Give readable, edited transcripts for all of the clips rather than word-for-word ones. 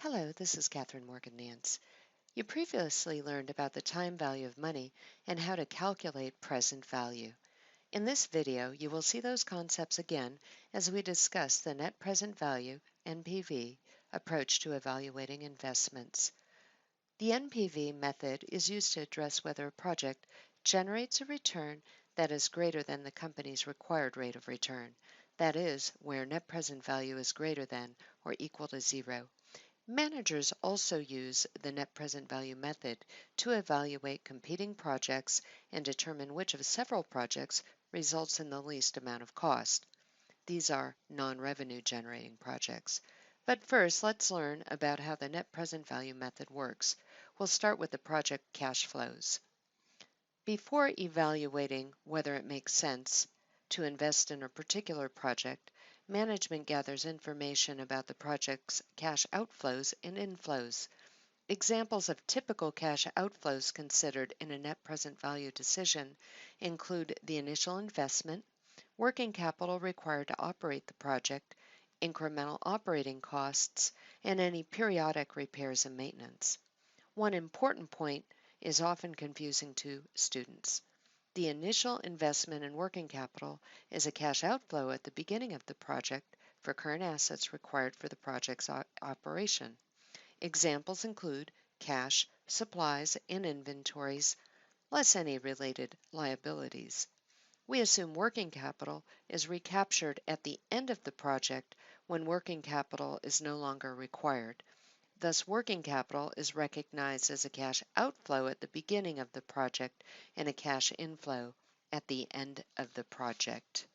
Hello, this is Catherine Morgan-Nance. You previously learned about the time value of money and how to calculate present value. In this video, you will see those concepts again as we discuss the net present value, NPV, approach to evaluating investments. The NPV method is used to address whether a project generates a return that is greater than the company's required rate of return, that is, where net present value is greater than or equal to zero. Managers also use the net present value method to evaluate competing projects and determine which of several projects results in the least amount of cost. These are non-revenue generating projects. But first, let's learn about how the net present value method works. We'll start with the project cash flows. Before evaluating whether it makes sense to invest in a particular project, management gathers information about the project's cash outflows and inflows. Examples of typical cash outflows considered in a net present value decision include the initial investment, working capital required to operate the project, incremental operating costs, and any periodic repairs and maintenance. One important point is often confusing to students. The initial investment in working capital is a cash outflow at the beginning of the project for current assets required for the project's operation. Examples include cash, supplies, and inventories, less any related liabilities. We assume working capital is recaptured at the end of the project when working capital is no longer required. Thus, working capital is recognized as a cash outflow at the beginning of the project and a cash inflow at the end of the project.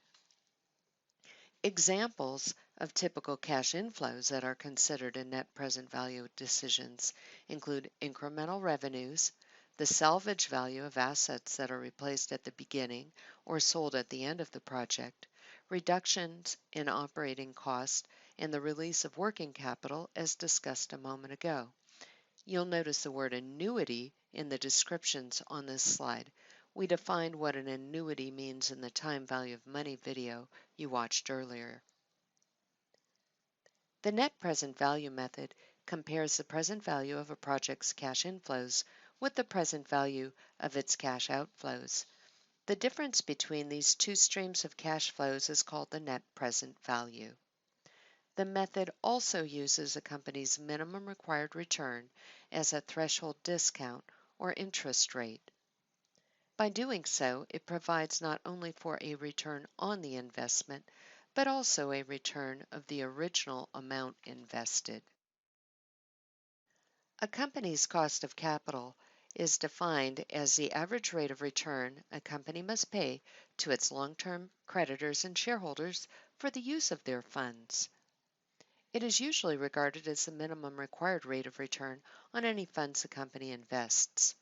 Examples of typical cash inflows that are considered in net present value decisions include incremental revenues, the salvage value of assets that are replaced at the beginning or sold at the end of the project, reductions in operating costs, and the release of working capital as discussed a moment ago. You'll notice the word annuity in the descriptions on this slide. We defined what an annuity means in the time value of money video you watched earlier. The net present value method compares the present value of a project's cash inflows with the present value of its cash outflows. The difference between these two streams of cash flows is called the net present value. The method also uses a company's minimum required return as a threshold discount or interest rate. By doing so, it provides not only for a return on the investment, but also a return of the original amount invested. A company's cost of capital is defined as the average rate of return a company must pay to its long-term creditors and shareholders for the use of their funds. It is usually regarded as the minimum required rate of return on any funds a company invests.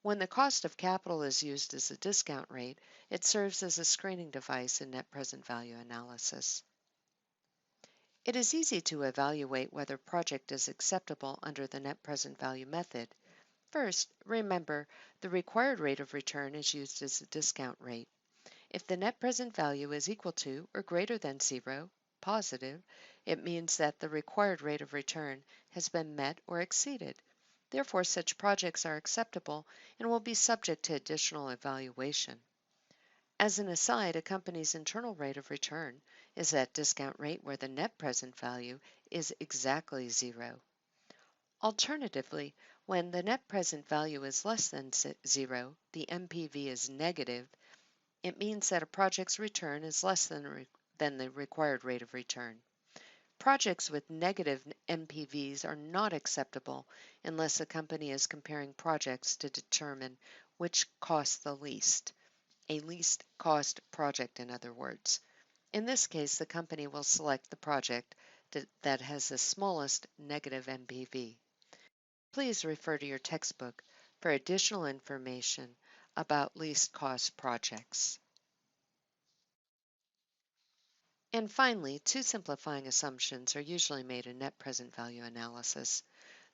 When the cost of capital is used as a discount rate, it serves as a screening device in net present value analysis. It is easy to evaluate whether a project is acceptable under the net present value method. First, remember the required rate of return is used as a discount rate. If the net present value is equal to or greater than zero, positive, it means that the required rate of return has been met or exceeded. Therefore, such projects are acceptable and will be subject to additional evaluation. As an aside, a company's internal rate of return is that discount rate where the net present value is exactly zero. Alternatively, when the net present value is less than zero, the NPV is negative. It means that a project's return is less than the required rate of return. Projects with negative NPVs are not acceptable unless a company is comparing projects to determine which costs the least, a least cost project in other words. In this case, the company will select the project that has the smallest negative NPV. Please refer to your textbook for additional information about least cost projects. And finally, two simplifying assumptions are usually made in net present value analysis.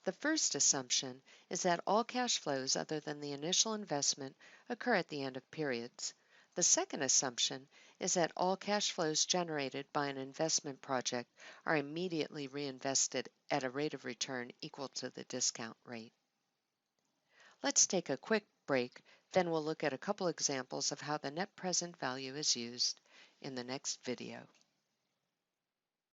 The first assumption is that all cash flows other than the initial investment occur at the end of periods. The second assumption is that all cash flows generated by an investment project are immediately reinvested at a rate of return equal to the discount rate. Let's take a quick break, then we'll look at a couple examples of how the net present value is used in the next video.